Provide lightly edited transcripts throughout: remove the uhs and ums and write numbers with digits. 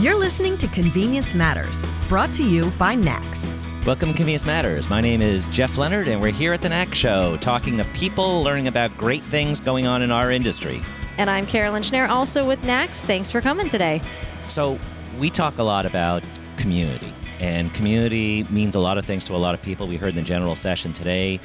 You're listening to Convenience Matters, brought to you by NACS. Welcome to Convenience Matters. My name is Jeff Leonard, and we're here at the NACS Show talking to people, learning about great things going on in our industry. And I'm Carolyn Schneer, also with NACS. Thanks for coming today. So we talk a lot about community, and community means a lot of things to a lot of people. We heard in the general session today,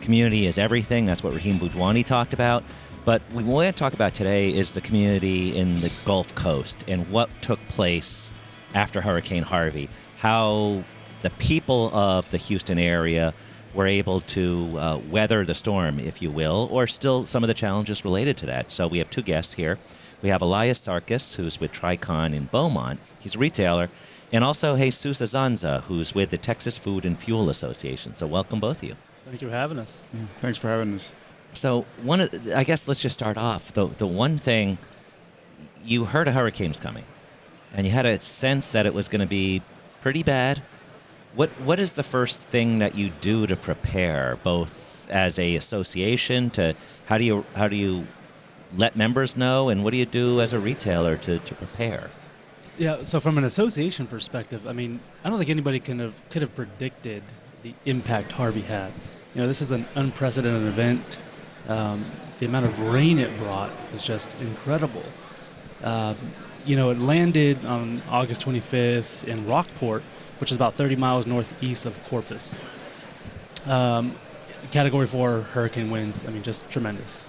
community is everything. That's what Raheem Boudwani talked about. But what we want to talk about today is the community in the Gulf Coast and what took place after Hurricane Harvey, how the people of the Houston area were able to weather the storm, if you will, or still some of the challenges related to that. So we have two guests here. We have Elias Sarkis, who's with Tricon in Beaumont. He's a retailer. And also Jesus Azanza, who's with the Texas Food and Fuel Association. So welcome, both of you. Thank you for having us. Thanks for having us. So I guess let's just start off. The one thing, you heard a hurricane was coming, and you had a sense that it was going to be pretty bad. What is the first thing that you do to prepare, both as a association to how do you let members know, and what do you do as a retailer to prepare? Yeah, so from an association perspective, I mean, I don't think anybody could have predicted the impact Harvey had. You know, this is an unprecedented event. The amount of rain it brought was just incredible. It landed on August 25th in Rockport, which is about 30 miles northeast of Corpus. Category 4 hurricane winds, I mean, just tremendous.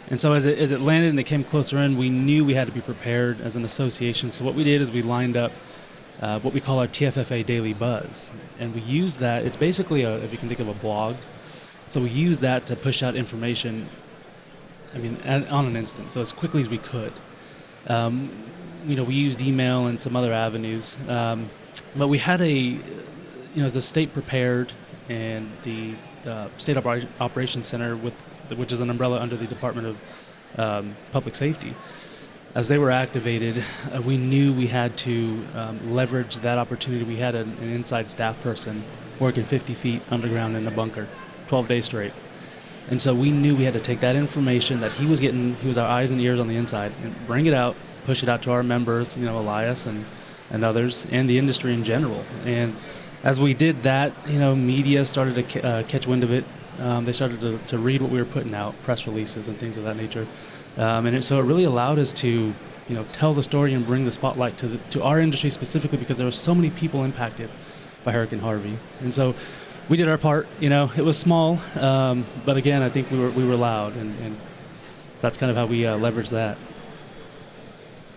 And so as it landed and it came closer in, we knew we had to be prepared as an association. So what we did is we lined up what we call our TFFA Daily Buzz. And we use that. It's basically, if you can think of a blog. So we use that to push out information, on an instant, so as quickly as we could. We used email and some other avenues. But we had as the state prepared and the State Operations Center, which is an umbrella under the Department of Public Safety, as they were activated, we knew we had to leverage that opportunity. We had an inside staff person working 50 feet underground in a bunker, 12 days straight. And so we knew we had to take that information that he was our eyes and ears on the inside, and bring it out, push it out to our members, Elias and others, and the industry in general. And as we did that, media started to catch wind of it. They started to read what we were putting out, press releases and things of that nature. So it really allowed us to, tell the story and bring the spotlight to our industry specifically, because there were so many people impacted by Hurricane Harvey. And so we did our part. It was small, but again, I think we were loud, and that's kind of how we leveraged that.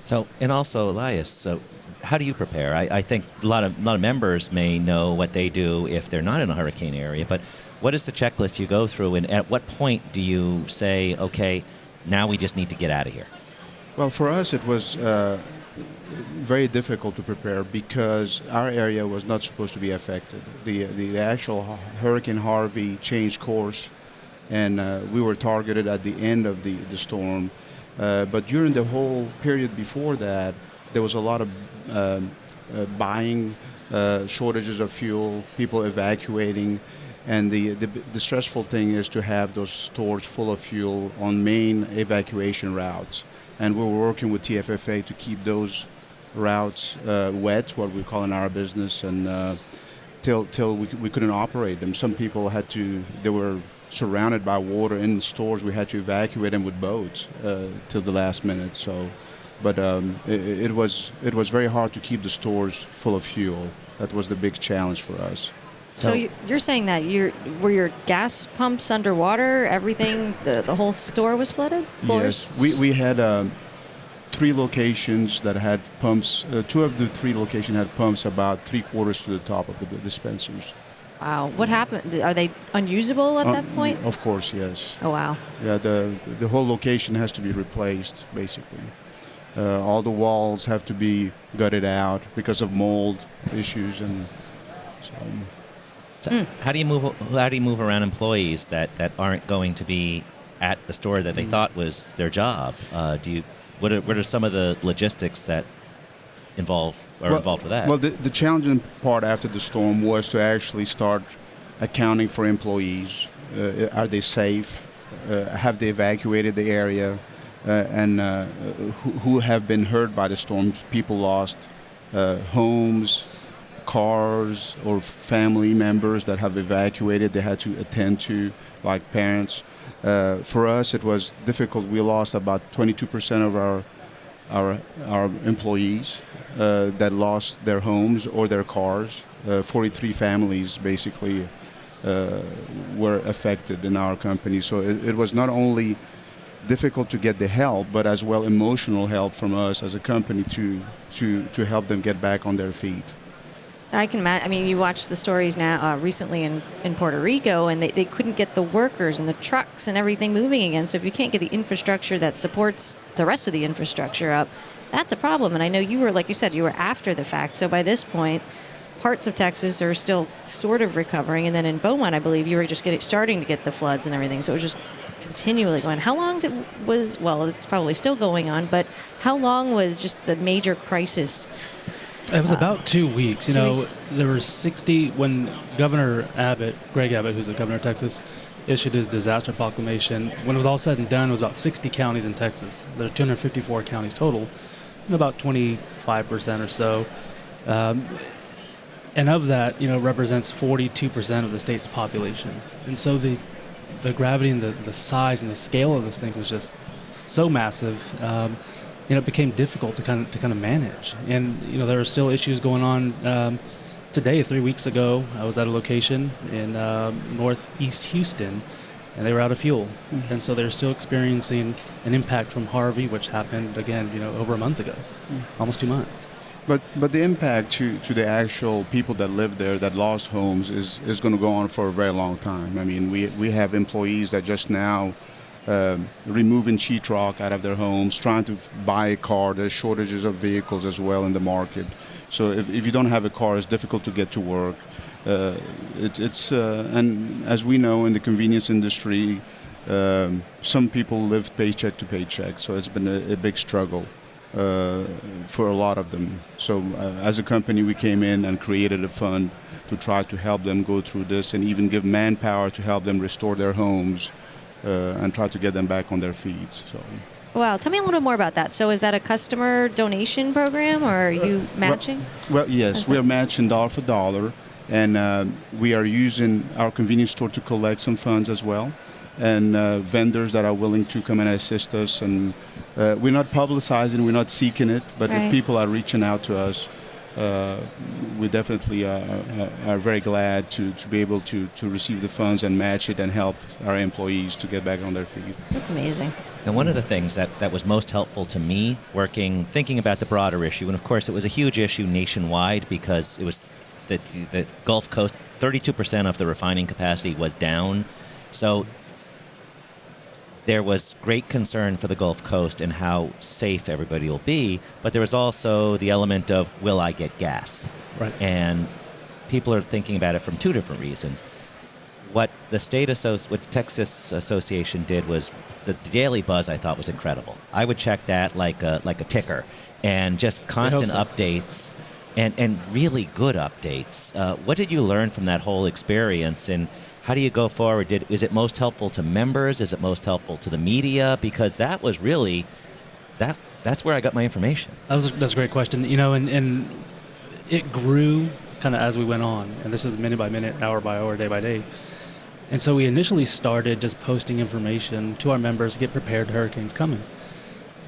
So, and also Elias, so how do you prepare? I think a lot of members may know what they do if they're not in a hurricane area, but what is the checklist you go through, and at what point do you say, okay, now we just need to get out of here? Well, for us, it was very difficult to prepare because our area was not supposed to be affected. The actual Hurricane Harvey changed course, and we were targeted at the end of the storm. But during the whole period before that, there was a lot of buying, shortages of fuel, people evacuating. And the stressful thing is to have those stores full of fuel on main evacuation routes. And we were working with TFFA to keep those routes wet, what we call in our business, and till we couldn't operate them. Some people they were surrounded by water in the stores. We had to evacuate them with boats till the last minute. So, but it was very hard to keep the stores full of fuel. That was the big challenge for us. So you're saying that were your gas pumps underwater? Everything, the whole store was flooded? Floors? Yes, we had 3 locations that had pumps. 2 of the 3 locations had pumps about 3/4 to the top of the dispensers. Wow, what happened? Are they unusable at that point? Of course, yes. Oh wow. Yeah, the whole location has to be replaced basically. All the walls have to be gutted out because of mold issues, and so. So how do you move around employees that aren't going to be at the store that they thought was their job? What are some of the logistics that involved with that? Well, the challenging part after the storm was to actually start accounting for employees. Are they safe? Have they evacuated the area? And who have been hurt by the storm? People lost homes, cars, or family members that have evacuated they had to attend to, like parents. For us, it was difficult. We lost about 22% of our employees that lost their homes or their cars. 43 families basically were affected in our company. So it was not only difficult to get the help, but as well emotional help from us as a company to help them get back on their feet. I can imagine. I mean, you watched the stories now recently in Puerto Rico, and they couldn't get the workers and the trucks and everything moving again. So if you can't get the infrastructure that supports the rest of the infrastructure up, that's a problem. And I know you were, like you said, you were after the fact. So by this point, parts of Texas are still sort of recovering. And then in Beaumont, I believe you were just starting to get the floods and everything. So it was just continually going. How long well, it's probably still going on, but how long was just the major crisis? It was about 2 weeks. There were 60 when Governor Abbott, Greg Abbott, who's the governor of Texas, issued his disaster proclamation. When it was all said and done, it was about 60 counties in Texas. There are 254 counties total, and about 25% or so. And of that, represents 42% of the state's population. And so the gravity and the size and the scale of this thing was just so massive. It became difficult to kind of manage. And there are still issues going on. Today, 3 weeks ago, I was at a location in northeast Houston, and they were out of fuel. Mm-hmm. And so they're still experiencing an impact from Harvey, which happened again, over a month ago, almost 2 months. But the impact to the actual people that live there that lost homes is going to go on for a very long time. I mean, we have employees that just now removing sheetrock out of their homes, trying to buy a car. There's shortages of vehicles as well in the market. So if you don't have a car, it's difficult to get to work. And as we know in the convenience industry, some people live paycheck to paycheck. So it's been a big struggle for a lot of them. So as a company, we came in and created a fund to try to help them go through this and even give manpower to help them restore their homes and try to get them back on their feet. So. Wow, tell me a little more about that. So is that a customer donation program, or are you matching? Well, yes, we are matching dollar for dollar, and we are using our convenience store to collect some funds as well, and vendors that are willing to come and assist us. And we're not publicizing, we're not seeking it, but right. If people are reaching out to us, we definitely are very glad to be able to receive the funds and match it and help our employees to get back on their feet. That's amazing. And one of the things that was most helpful to me thinking about the broader issue, and of course it was a huge issue nationwide because it was the Gulf Coast, 32% of the refining capacity was down. So there was great concern for the Gulf Coast and how safe everybody will be, but there was also the element of, will I get gas? Right. And people are thinking about it from two different reasons. What the what the Texas Association did was the daily buzz, I thought, was incredible. I would check that like a ticker, and just constant updates and really good updates. What did you learn from that whole experience, and how do you go forward? Is it most helpful to members? Is it most helpful to the media? Because that was really that's where I got my information. That's a great question. And it grew kind of as we went on, and this is minute by minute, hour by hour, day by day. And so we initially started just posting information to our members to get prepared to hurricanes coming.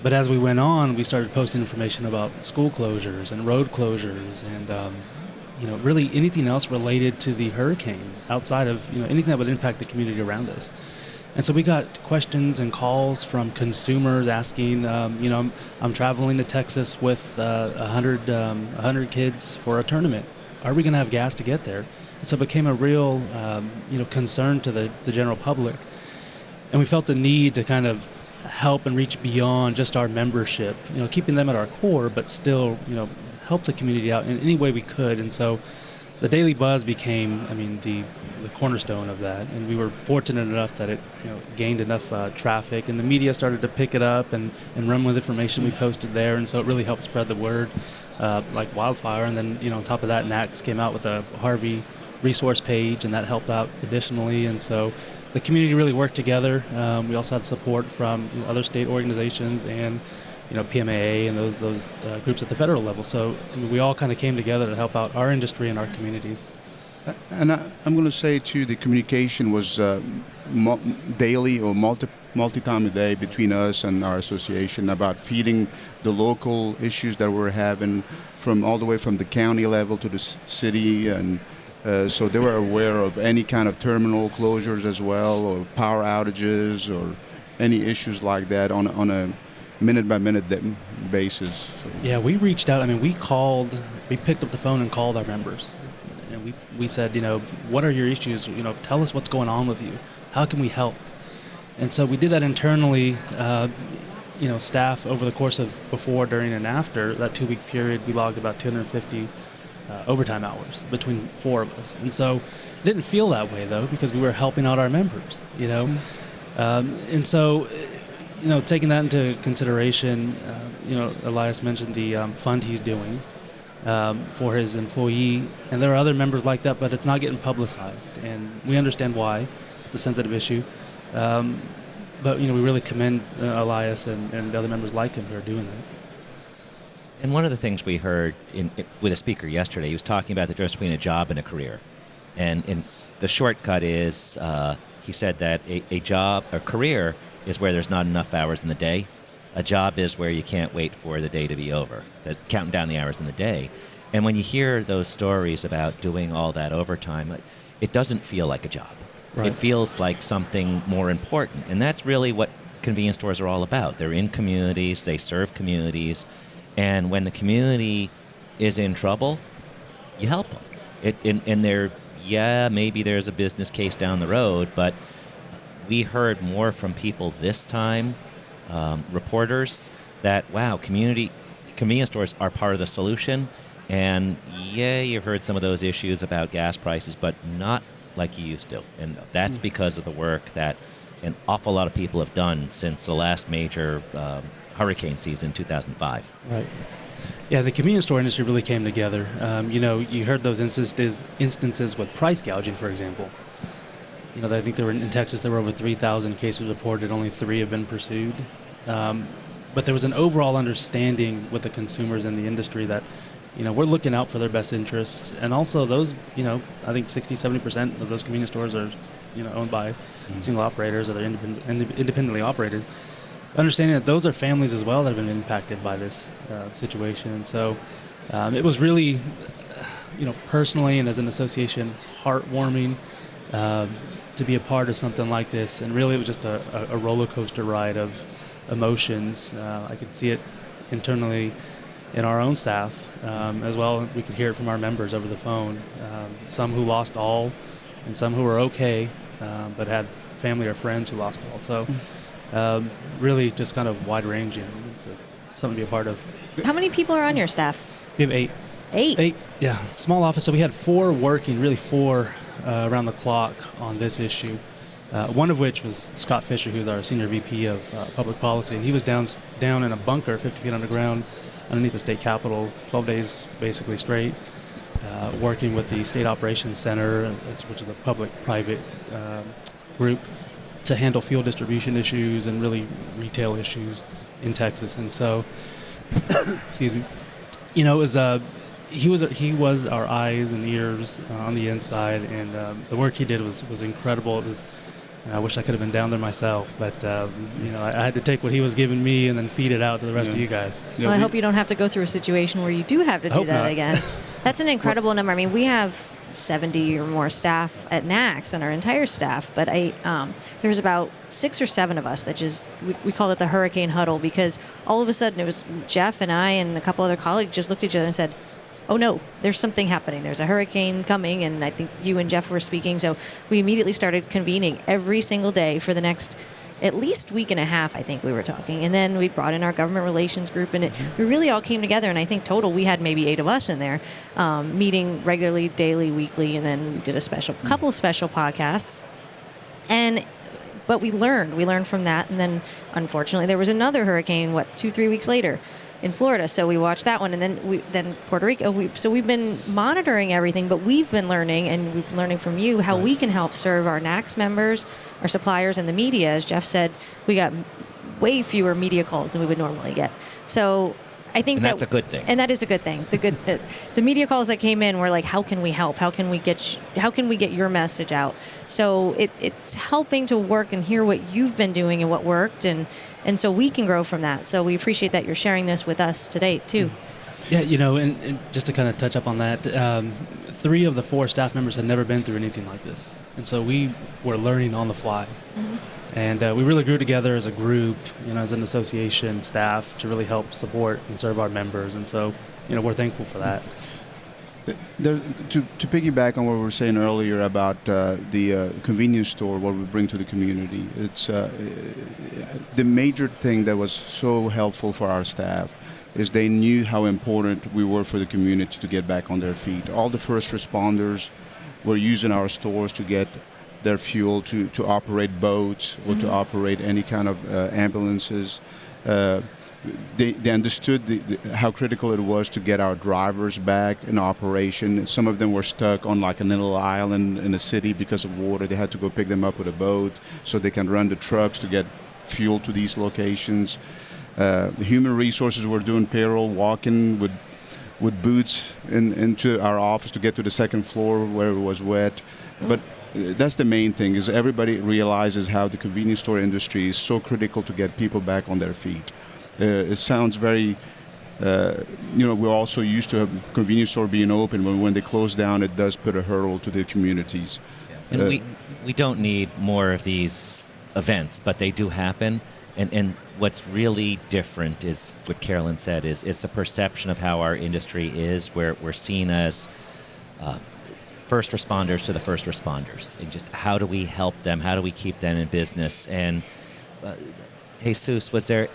But as we went on, we started posting information about school closures and road closures and really anything else related to the hurricane outside of anything that would impact the community around us. And so we got questions and calls from consumers asking, I'm traveling to Texas with 100 kids for a tournament. Are we going to have gas to get there? And so it became a real, concern to the general public. And we felt the need to kind of help and reach beyond just our membership, keeping them at our core, but still, help the community out in any way we could. And so the Daily Buzz became, the cornerstone of that. And we were fortunate enough that it gained enough traffic, and the media started to pick it up and run with information we posted there. And so it really helped spread the word like wildfire. And then, on top of that, NACS came out with a Harvey resource page, and that helped out additionally. And so the community really worked together. We also had support from other state organizations and PMAA and those groups at the federal level. So I mean, we all kind of came together to help out our industry and our communities. And I'm going to say, too, the communication was daily or multi-time a day between us and our association about feeding the local issues that we're having from all the way from the county level to the city. And so they were aware of any kind of terminal closures as well, or power outages, or any issues like that on a minute-by-minute basis. So. Yeah, we reached out. I mean, we picked up the phone and called our members. And we said, what are your issues? Tell us what's going on with you. How can we help? And so we did that internally. Staff over the course of before, during, and after that 2-week period, we logged about 250 overtime hours between 4 of us. And so it didn't feel that way, though, because we were helping out our members, and so, taking that into consideration, Elias mentioned the fund he's doing for his employee, and there are other members like that, but it's not getting publicized, and we understand why. It's a sensitive issue. But, we really commend Elias and the other members like him who are doing that. And one of the things we heard with a speaker yesterday, he was talking about the difference between a job and a career. And the shortcut is, he said that a career is where there's not enough hours in the day. A job is where you can't wait for the day to be over, counting down the hours in the day. And when you hear those stories about doing all that overtime, it doesn't feel like a job. Right. It feels like something more important. And that's really what convenience stores are all about. They're in communities, they serve communities, and when the community is in trouble, you help them. Maybe there's a business case down the road, but we heard more from people this time, reporters, that, wow, convenience stores are part of the solution. And you heard some of those issues about gas prices, but not like you used to. And that's because of the work that an awful lot of people have done since the last major hurricane season, 2005. Right. Yeah, the convenience store industry really came together. You heard those instances with price gouging, for example. I think in Texas there were over 3,000 cases reported. Only 3 have been pursued. But there was an overall understanding with the consumers in the industry that, we're looking out for their best interests. And also those, I think 60-70% of those convenience stores are, owned by single operators, or they're independently operated. Understanding that those are families as well that have been impacted by this situation. And so it was really, personally and as an association, heartwarming to be a part of something like this. And really it was just a roller coaster ride of emotions. I could see it internally in our own staff as well. We could hear it from our members over the phone. Some who lost all, and some who were okay, but had family or friends who lost all. So really just kind of wide-ranging. It's something to be a part of. How many people are on your staff? We have 8. 8, yeah. Small office. So we had 4 working, really 4 around the clock on this issue. One of which was Scott Fisher, who's our senior VP of public policy, and he was down in a bunker 50 feet underground underneath the state capitol, 12 days basically straight, working with the State Operations Center, which is a public-private group, to handle fuel distribution issues and really retail issues in Texas. And so, excuse me, it was he was our eyes and ears on the inside, and the work he did was incredible. It was. I wish I could have been down there myself, but I had to take what he was giving me and then feed it out to the rest of you guys. Well, I hope you don't have to go through a situation where you do have to do that again. That's an incredible number. I mean, we have 70 or more staff at NACS and our entire staff, but there was about 6 or 7 of us that we called it the hurricane huddle, because all of a sudden it was Jeff and I and a couple other colleagues just looked at each other and said, oh no, there's something happening. There's a hurricane coming, and I think you and Jeff were speaking. So we immediately started convening every single day for the next at least week and a half, I think we were talking. And then we brought in our government relations group, and we really all came together. And I think total we had maybe 8 of us in there, meeting regularly, daily, weekly, and then we did a couple of special podcasts. But we learned from that. And then unfortunately there was another hurricane, 2-3 weeks later, in Florida, so we watched that one, and then Puerto Rico. So we've been monitoring everything, but we've been learning, and we've been learning from you how we can help serve our NACS members, our suppliers, and the media. As Jeff said, we got way fewer media calls than we would normally get. So I think And that's a good thing. And that is a good thing. The media calls that came in were like, how can we help? How can we get your message out? So it's helping to work and hear what you've been doing and what worked, and so we can grow from that. So we appreciate that you're sharing this with us today too. Yeah, and just to kind of touch up on that, 3 of the 4 staff members had never been through anything like this, and so we were learning on the fly. Mm-hmm. And we really grew together as a group, as an association staff, to really help support and serve our members. And so, we're thankful for that. To piggyback on what we were saying earlier about the convenience store, what we bring to the community, it's the major thing that was so helpful for our staff is they knew how important we were for the community to get back on their feet. All the first responders were using our stores to get their fuel to operate boats or to operate any kind of ambulances. They understood how critical it was to get our drivers back in operation. Some of them were stuck on like a little island in the city because of water. They had to go pick them up with a boat so they can run the trucks to get fuel to these locations. The human resources were doing payroll, walking with boots into our office to get to the second floor where it was wet. But that's the main thing, is everybody realizes how the convenience store industry is so critical to get people back on their feet. It sounds very, we're also used to a convenience store being open, but when they close down, it does put a hurdle to the communities. And we don't need more of these events, but they do happen. And what's really different is what Carolyn said, is it's a perception of how our industry is, where we're seen as first responders to the first responders, and just how do we help them, how do we keep them in business. And Jesus, was there,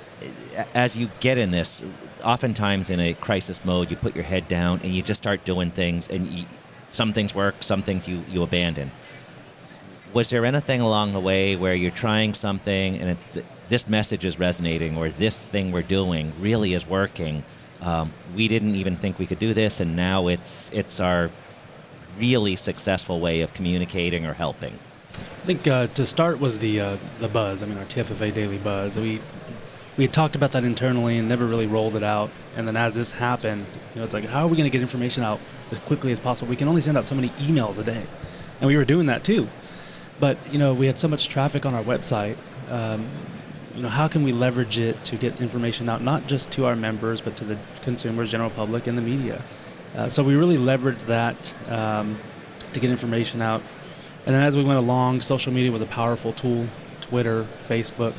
as you get in this, oftentimes in a crisis mode, you put your head down and you just start doing things, and some things work, some things you abandon. Was there anything along the way where you're trying something and this message is resonating, or this thing we're doing really is working? We didn't even think we could do this, and now it's our really successful way of communicating or helping? I think to start was the buzz. Our TFFA daily buzz. We had talked about that internally and never really rolled it out. And then as this happened, it's like, how are we going to get information out as quickly as possible? We can only send out so many emails a day, and we were doing that too. But we had so much traffic on our website. How can we leverage it to get information out, not just to our members, but to the consumers, general public, and the media? So we really leveraged that to get information out. And then as we went along, social media was a powerful tool. Twitter, Facebook.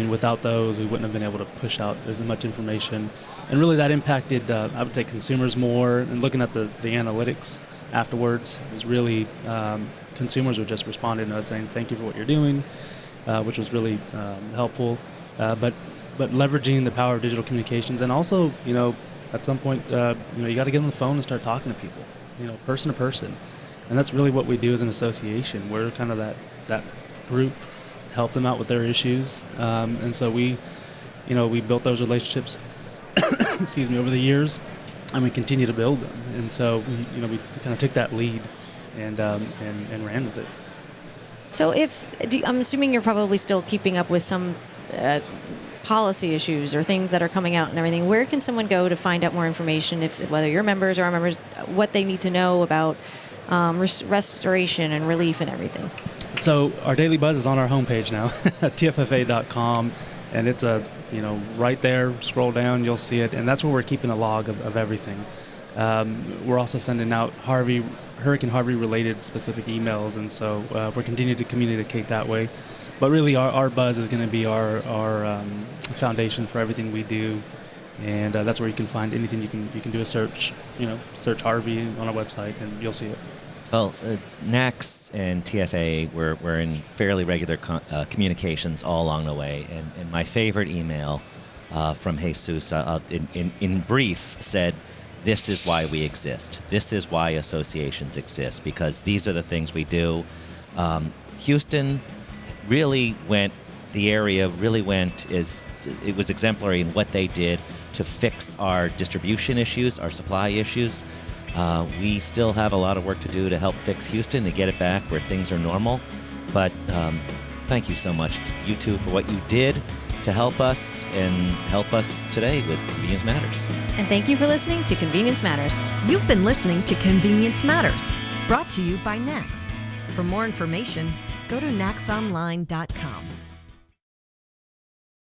Without those, we wouldn't have been able to push out as much information. And really that impacted, I would say, consumers more. And looking at the analytics afterwards, it was really, consumers were just responding to us saying, thank you for what you're doing, which was really helpful. But leveraging the power of digital communications, and also, at some point, you got to get on the phone and start talking to people, person to person. And that's really what we do as an association. We're kind of that group, help them out with their issues. And so we built those relationships, over the years, and we continue to build them. And so we kind of took that lead and ran with it. So I'm assuming you're probably still keeping up with some policy issues or things that are coming out and everything. Where can someone go to find out more information, whether you're members or our members, what they need to know about restoration and relief and everything? So our daily buzz is on our homepage now, tffa.com, and it's right there. Scroll down, you'll see it, and that's where we're keeping a log of everything. We're also sending out Hurricane Harvey related specific emails, and so we're continuing to communicate that way. But really, our buzz is going to be our foundation for everything we do, and that's where you can find anything. You can do a search, search Harvey on our website, and you'll see it. Well, NACS and TFA we're in fairly regular communications all along the way, and my favorite email from Jesus, in brief, said, "This is why we exist. This is why associations exist, because these are the things we do." Houston really went. The area really went. It was exemplary in what they did to fix our distribution issues, our supply issues. We still have a lot of work to do to help fix Houston, to get it back where things are normal. But thank you so much, you two, for what you did to help us and help us today with Convenience Matters. And thank you for listening to Convenience Matters. You've been listening to Convenience Matters, brought to you by NACS. For more information, go to nacsonline.com.